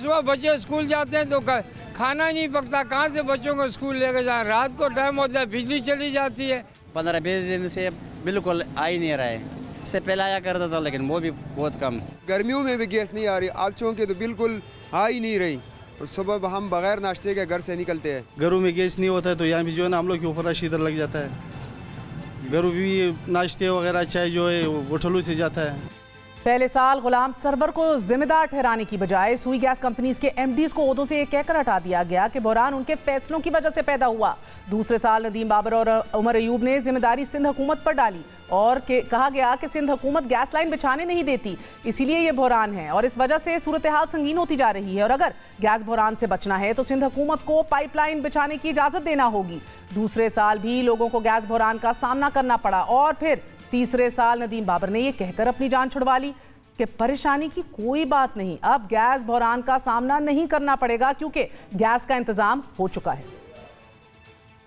صبح بچے اسکول جاتے ہیں تو کھانا نہیں پکتا، کہاں سے بچوں کو اسکول لے کے جائیں؟ رات کو ٹائم ہوتا ہے بجلی چلی جاتی ہے۔ 15-20 دن سے بالکل آ ہی نہیں رہا ہے، اس سے پہلے آیا کرتا تھا لیکن وہ بھی بہت کم۔ گرمیوں میں بھی گیس نہیں آ رہی، آگ چونکہ تو بالکل آ ہی نہیں رہی، صبح ہم بغیر ناشتے کے گھر سے نکلتے ہیں۔ گھروں میں گیس نہیں ہوتا ہے تو یہاں بھی جو ہے نا ہم لوگ کے اوپر شیدر لگ جاتا ہے، گھروں بھی ناشتے وغیرہ چائے جو ہے وہ ٹھلو سے جاتا ہے۔ پہلے سال غلام سرور کو ذمہ دار ٹھہرانے کی بجائے سوئی گیس کمپنیز کے ایم ڈیز کو عہدوں سے کہہ کر ہٹا دیا گیا کہ بحران ان کے فیصلوں کی وجہ سے پیدا ہوا۔ دوسرے سال ندیم بابر اور عمر ایوب نے ذمہ داری سندھ حکومت پر ڈالی اور کہا گیا کہ سندھ حکومت گیس لائن بچھانے نہیں دیتی، اسی لیے یہ بحران ہے اور اس وجہ سے صورتحال سنگین ہوتی جا رہی ہے، اور اگر گیس بحران سے بچنا ہے تو سندھ حکومت کو پائپ لائن بچھانے کی اجازت دینا ہوگی۔ دوسرے سال بھی لوگوں کو گیس بحران کا سامنا کرنا پڑا اور پھر تیسرے سال ندیم بابر نے یہ کہہ کر اپنی جان چھڑوا لی کہ پریشانی کی کوئی بات نہیں، اب گیس بحران کا سامنا نہیں کرنا پڑے گا کیونکہ گیس کا انتظام ہو چکا ہے۔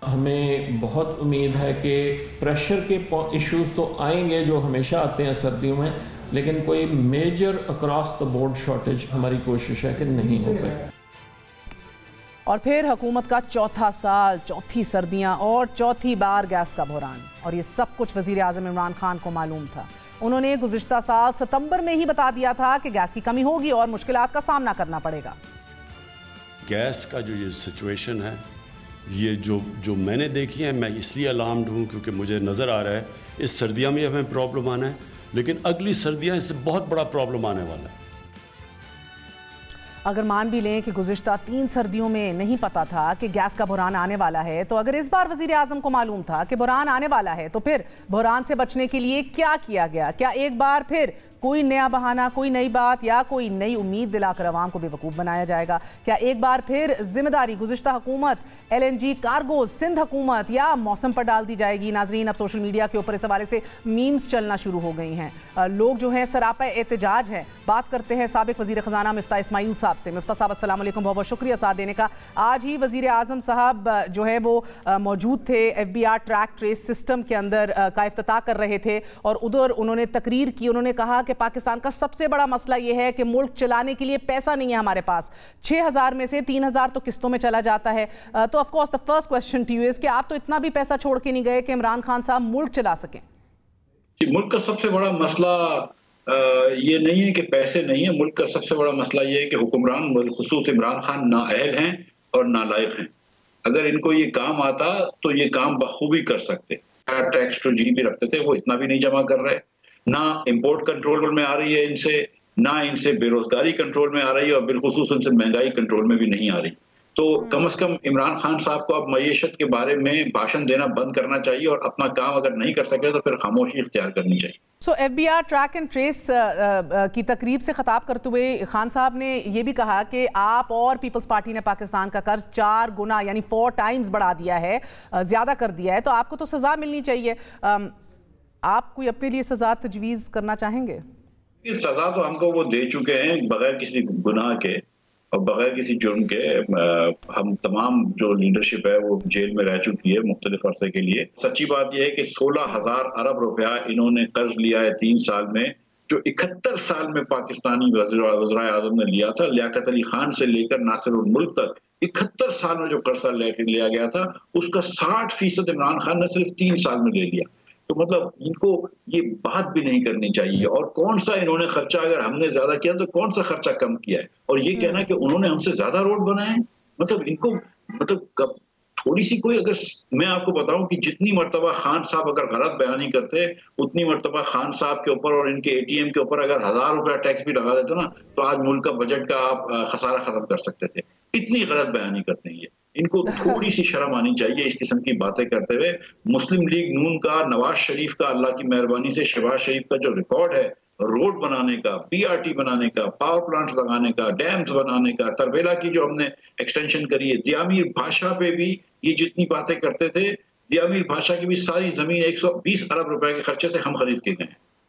ہمیں بہت امید ہے کہ پریشر کے ایشوز تو آئیں گے جو ہمیشہ آتے ہیں سردیوں میں، لیکن کوئی major across the board shortage ہماری کوشش ہے کہ نہیں ہو گئے۔ اور پھر حکومت کا چوتھا سال، چوتھی سردیاں اور چوتھی بار گیس کا بحران، اور یہ سب کچھ وزیر اعظم عمران خان کو معلوم تھا۔ انہوں نے گزشتہ سال ستمبر میں ہی بتا دیا تھا کہ گیس کی کمی ہوگی اور مشکلات کا سامنا کرنا پڑے گا۔ گیس کا جو یہ سچویشن ہے، یہ جو میں نے دیکھی ہے، میں اس لیے الارمڈ ہوں کیونکہ مجھے نظر آ رہا ہے اس سردیاں میں ہمیں پرابلم آنا ہے، لیکن اگلی سردیاں اس سے بہت بڑا پرابلم آنے والا ہے۔ اگر مان بھی لیں کہ گزشتہ 3 سردیوں میں نہیں پتا تھا کہ گیس کا بحران آنے والا ہے، تو اگر اس بار وزیر اعظم کو معلوم تھا کہ بحران آنے والا ہے تو پھر بحران سے بچنے کے لیے کیا کیا گیا؟ کیا ایک بار پھر کوئی نیا بہانہ، کوئی نئی بات یا کوئی نئی امید دلا کر عوام کو بے وقوف بنایا جائے گا؟ کیا ایک بار پھر ذمہ داری گزشتہ حکومت، LNG کارگوز، سندھ حکومت یا موسم پر ڈال دی جائے گی؟ ناظرین، اب سوشل میڈیا کے اوپر اس حوالے سے میمز چلنا شروع ہو گئی ہیں، لوگ جو ہیں سراپا احتجاج ہیں۔ بات کرتے ہیں سابق وزیر خزانہ مفتاح اسماعیل صاحب سے۔ مفتاح صاحب السلام علیکم، بہت بہت شکریہ ساتھ دینے کا۔ آج ہی وزیر اعظم صاحب جو ہے وہ موجود تھے FBR ٹریک ٹریس سسٹم کے اندر کا افتتاح کر رہے تھے، اور ادھر انہوں نے تقریر کی، انہوں نے کہا کہ پاکستان کا سب سے بڑا مسئلہ یہ ہے کہ ملک چلانے کے لیے پیسہ نہیں ہے ہمارے پاس، 6,000 میں سے 3,000 تو قسطوں میں چلا جاتا ہے۔ تو of course the first question to you is کہ آپ تو اتنا بھی پیسہ چھوڑ کے نہیں گئے کہ عمران خان صاحب ملک چلا سکیں۔ ملک کا سب سے بڑا مسئلہ یہ نہیں ہے کہ پیسے نہیں ہیں، ملک کا سب سے بڑا مسئلہ یہ ہے کہ حکمران بالخصوص عمران خان نااہل ہیں اور نالائق ہیں۔ اگر ان کو یہ کام آتا تو یہ کام بخوبی کر سکتے۔ ٹیکس تو جی بھی رکھتے تھے، وہ اتنا بھی نہیں جمع کر رہے، نہ امپورٹ کنٹرول میں آ رہی ہے ان سے، نہ ان سے بے روزگاری کنٹرول میں آ رہی ہے، اور بالخصوص ان سے مہنگائی کنٹرول میں بھی نہیں آ رہی۔ تو کم از کم عمران خان صاحب کو اب معیشت کے بارے میں بھاشن دینا بند کرنا چاہیے، اور اپنا کام اگر نہیں کر سکے تو پھر خاموشی اختیار کرنی چاہیے۔ FBR ٹریک اینڈ ٹریس کی تقریب سے خطاب کرتے ہوئے خان صاحب نے یہ بھی کہا کہ آپ اور پیپلز پارٹی نے پاکستان کا قرض 4 گنا یعنی 4 ٹائمز بڑھا دیا ہے، زیادہ کر دیا ہے، تو آپ کو تو سزا ملنی چاہیے۔ آپ کوئی اپنے لیے سزا تجویز کرنا چاہیں گے؟ سزا تو ہم کو وہ دے چکے ہیں بغیر کسی گناہ کے اور بغیر کسی جرم کے۔ ہم تمام جو لیڈرشپ ہے وہ جیل میں رہ چکی ہے مختلف عرصے کے لیے۔ سچی بات یہ ہے کہ 16,000 ارب روپیہ انہوں نے قرض لیا ہے 3 سال میں، جو 71 سال میں پاکستانی وزرائے اعظم نے لیا تھا، لیاقت علی خان سے لے کر ناصر الملک تک 71 سال میں جو قرضہ لیا گیا تھا، اس کا 60% عمران خان نے صرف 3 سال میں لے لیا۔ تو مطلب ان کو یہ بات بھی نہیں کرنی چاہیے۔ اور کون سا انہوں نے خرچہ، اگر ہم نے زیادہ کیا تو کون سا خرچہ کم کیا ہے، اور یہ کہنا کہ انہوں نے ہم سے زیادہ روڈ بنائے، مطلب ان کو تھوڑی سی کوئی، اگر میں آپ کو بتاؤں کہ جتنی مرتبہ خان صاحب اگر غلط بیانی کرتے اتنی مرتبہ خان صاحب کے اوپر اور ان کے ATM کے اوپر اگر 1,000 روپیہ ٹیکس بھی لگا دیتے نا تو آج ملک کا بجٹ کا آپ خسارہ ختم کر سکتے تھے۔ اتنی غلط بیانی کرتے ہیں ان کو تھوڑی سی شرم آنی چاہیے اس قسم کی باتیں کرتے ہوئے۔ مسلم لیگ نون کا، نواز شریف کا، اللہ کی مہربانی سے شہباز شریف کا جو ریکارڈ ہے روڈ بنانے کا، BRT بنانے کا، پاور پلانٹس لگانے کا، ڈیمز بنانے کا، تربیلا کی جو ہم نے ایکسٹینشن کری ہے، دیامیر بھاشا پہ بھی یہ جتنی باتیں کرتے تھے، دیامیر بھاشا کی بھی ساری زمین 120 ارب روپے کے خرچے سے ہم خرید کے گئے ہیں۔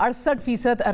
68%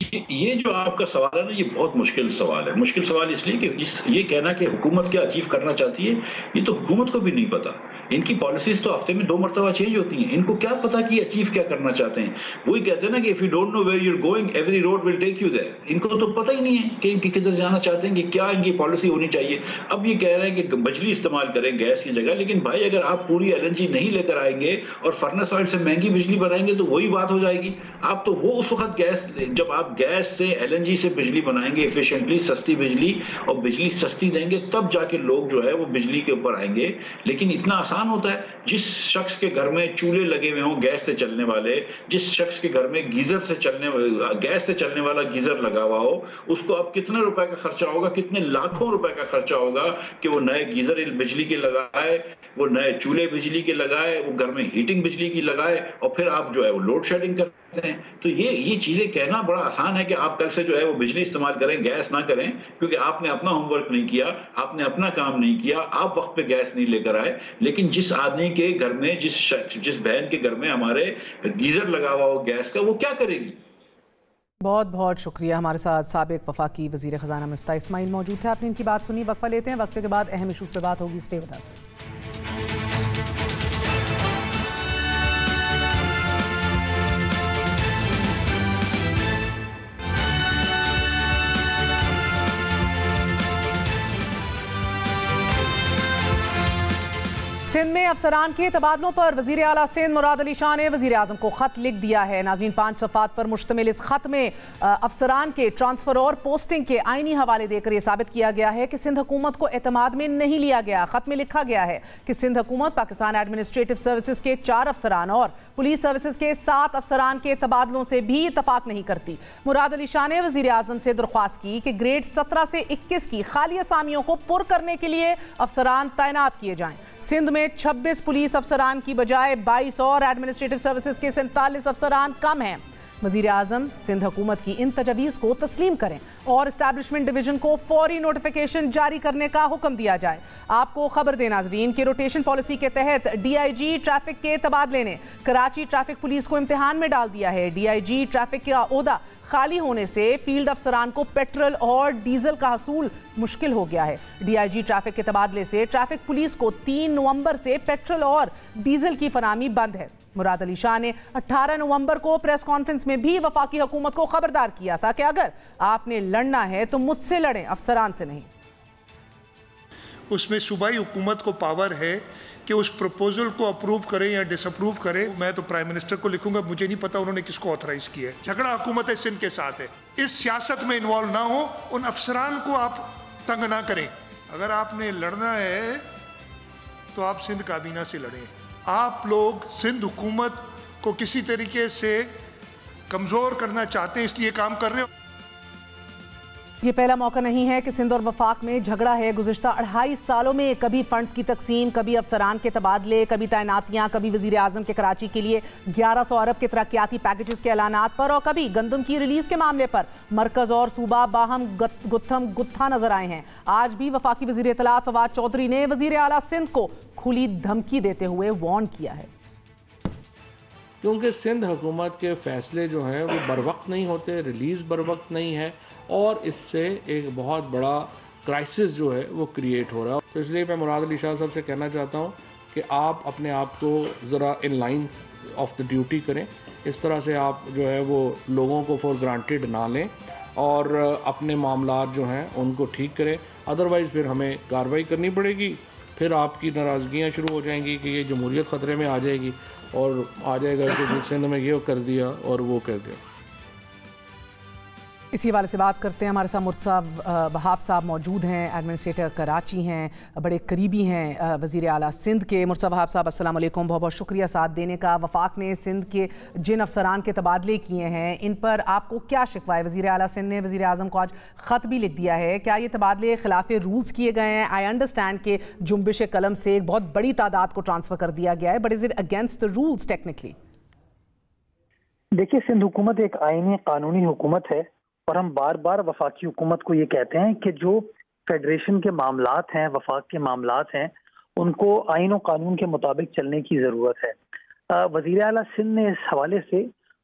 یہ جو آپ کا سوال ہے نا، یہ بہت مشکل سوال ہے. مشکل سوال اس لیے کہ یہ کہنا کہ حکومت کیا اچیو کرنا چاہتی ہے، یہ تو حکومت کو بھی نہیں پتا. ان کی پالیسیز تو ہفتے میں 2 مرتبہ چینج ہوتی ہیں. ان کو کیا پتا کہ اچیو کیا کرنا چاہتے ہیں. وہی کہتے ہیں نا کہ if you don't know where you're going, every road will take you there. ان کو تو پتہ ہی نہیں ہے کہ ان کی کدھر جانا چاہتے ہیں، کہ کیا ان کی پالیسی ہونی چاہیے. اب یہ کہہ رہے ہیں کہ بجلی استعمال کریں گیس کی جگہ، لیکن بھائی اگر آپ پوری LNG نہیں لے کر آئیں گے اور فرنس آئل سے مہنگی بجلی بنائیں گے تو وہی بات ہو جائے گی. آپ تو وہ اس وقت گیس، جب آپ گیس سے LNG سے بجلی بنائیں گے ایفیشینٹلی، سستی بجلی، اور بجلی سستی دیں گے، تب جا کے لوگ جو ہے وہ بجلی کے اوپر آئیں گے. لیکن اتنا آسان ہوتا ہے؟ جس شخص کے گھر میں چولہے لگے ہوئے ہوں گیس سے چلنے والے، جس شخص کے گھر میں گیس سے چلنے والا گیزر لگا ہوا ہو، اس کو اب کتنے روپے کا خرچہ ہوگا، کتنے لاکھوں روپے کا خرچہ ہوگا کہ وہ نئے گیزر بجلی کے لگائے، وہ نئے چولہے بجلی کے لگائے، وہ گھر میں ہیٹنگ بجلی کی لگائے، اور پھر آپ جو ہے وہ لوڈ شیڈنگ کرتے ہیں. تو یہ چیزیں کہنا بڑا آسان ہے کہ آپ کل سے جو ہے وہ بجلی استعمال کریں، گیس نہ کریں، کیونکہ آپ نے اپنا ہوم ورک نہیں کیا، آپ نے اپنا کام نہیں کیا، آپ وقت پہ گیس نہیں لے کر آئے. لیکن جس آدمی کے گھر میں، جس بہن کے گھر میں ہمارے گیزر لگا ہوا ہو گیس کا، وہ کیا کرے گی؟ بہت بہت شکریہ. ہمارے ساتھ سابق وفاقی وزیر خزانہ مفتاح اسماعیل موجود تھے. آپ نے ان کی بات سنی. وقفہ لیتے ہیں، وقفے کے بعد اہم ایشوز پہ بات ہوگی. Stay with us. سندھ میں افسران کے تبادلوں پر وزیر اعلیٰ سندھ مراد علی شاہ نے وزیر اعظم کو خط لکھ دیا ہے. ناظرین، 5 صفحات پر مشتمل اس خط میں افسران کے ٹرانسفر اور پوسٹنگ کے آئینی حوالے دے کر یہ ثابت کیا گیا ہے کہ سندھ حکومت کو اعتماد میں نہیں لیا گیا. خط میں لکھا گیا ہے کہ سندھ حکومت پاکستان ایڈمنسٹریٹو سروسز کے 4 افسران اور پولیس سروسز کے 7 افسران کے تبادلوں سے بھی اتفاق نہیں کرتی. مراد علی شاہ نے وزیر اعظم سے درخواست کی کہ گریڈ 17 سے 21 کی خالی اسامیوں کو پر کرنے کے لیے افسران تعینات کیے جائیں. سندھ میں 26 پولیس افسران کی بجائے 22 اور ایڈمنسٹریٹو سروسز کے 47 افسران کم ہیں. وزیر اعظم سندھ حکومت کی ان تجاویز کو تسلیم کریں اور اسٹیبلشمنٹ ڈویژن کو فوری نوٹیفیکیشن جاری کرنے کا حکم دیا جائے. آپ کو خبر دیں ناظرین کہ روٹیشن پالیسی کے تحت DIG ٹریفک کے تبادلے نے کراچی ٹریفک پولیس کو امتحان میں ڈال دیا ہے. DIG ٹریفک کا عہدہ خالی ہونے سے فیلڈ افسران کو پیٹرول اور ڈیزل کا حصول مشکل ہو گیا ہے. DIG ٹریفک کے تبادلے سے ٹریفک پولیس کو 3 نومبر سے پیٹرول اور ڈیزل کی فراہمی بند ہے. مراد علی شاہ نے 18 نومبر کو پریس کانفرنس میں بھی وفاقی حکومت کو خبردار کیا تھا کہ اگر آپ نے لڑنا ہے تو مجھ سے لڑیں، افسران سے نہیں. اس میں صوبائی حکومت کو پاور ہے کہ اس پروپوزل کو اپروو کرے یا ڈس اپروو کرے. میں تو پرائم منسٹر کو لکھوں گا، مجھے نہیں پتا انہوں نے کس کو آتھرائز کیا ہے. جھگڑا حکومت سندھ کے ساتھ ہے. اس سیاست میں انوالو نہ ہو، ان افسران کو آپ تنگ نہ کریں. اگر آپ نے لڑنا ہے تو آپ سندھ کابینہ سے لڑیں. آپ لوگ سندھ حکومت کو کسی طریقے سے کمزور کرنا چاہتے ہیں، اس لیے کام کر رہے ہیں. یہ پہلا موقع نہیں ہے کہ سندھ اور وفاق میں جھگڑا ہے. گزشتہ 2.5 سالوں میں کبھی فنڈز کی تقسیم، کبھی افسران کے تبادلے، کبھی تعیناتیاں، کبھی وزیر اعظم کے کراچی کے لیے 1100 ارب کے ترقیاتی پیکیجز کے اعلانات پر، اور کبھی گندم کی ریلیز کے معاملے پر مرکز اور صوبہ باہم گتھم گتھا نظر آئے ہیں. آج بھی وفاقی وزیر اطلاعات فواد چودھری نے وزیر اعلیٰ سندھ کو کھلی دھمکی دیتے ہوئے وارن کیا ہے. کیونکہ سندھ حکومت کے فیصلے جو ہیں وہ بر وقت نہیں ہوتے، ریلیز بر وقت نہیں ہے، اور اس سے ایک بہت بڑا کرائسس جو ہے وہ کریٹ ہو رہا ہے. تو اس لیے میں مراد علی شاہ صاحب سے کہنا چاہتا ہوں کہ آپ اپنے آپ کو ذرا in line of the duty کریں. اس طرح سے آپ جو ہے وہ لوگوں کو فور گرانٹیڈ نہ لیں اور اپنے معاملات جو ہیں ان کو ٹھیک کریں. ادروائز پھر ہمیں کارروائی کرنی پڑے گی. پھر آپ کی ناراضگیاں شروع ہو جائیں گی کہ یہ جمہوریت خطرے میں آ جائے گی، اور آ جائے گا کہ سندھ میں یہ کر دیا اور وہ کر دیا. اسی حوالے سے بات کرتے ہیں. ہمارے ساتھ مرتضیٰ وہاب صاحب موجود ہیں، ایڈمنسٹریٹر کراچی ہیں، بڑے قریبی ہیں وزیر اعلیٰ سندھ کے. مرتضیٰ وہاب صاحب السلام علیکم، بہت بہت شکریہ ساتھ دینے کا. وفاق نے سندھ کے جن افسران کے تبادلے کیے ہیں ان پر آپ کو کیا شکوہ ہے؟ وزیر اعلیٰ سندھ نے وزیر اعظم کو آج خط بھی لکھ دیا ہے. کیا یہ تبادلے خلاف رولز کیے گئے ہیں؟ آئی انڈرسٹینڈ کہ جنبش قلم سے ایک بہت بڑی تعداد کو ٹرانسفر کر دیا گیا ہے، but is it against the rules technically? دیکھیے، سندھ حکومت ایک آئینی قانونی حکومت ہے، اور ہم بار بار وفاقی حکومت کو یہ کہتے ہیں کہ جو فیڈریشن کے معاملات ہیں، وفاق کے معاملات ہیں، ان کو آئین و قانون کے مطابق چلنے کی ضرورت ہے. وزیر اعلیٰ سندھ نے اس حوالے سے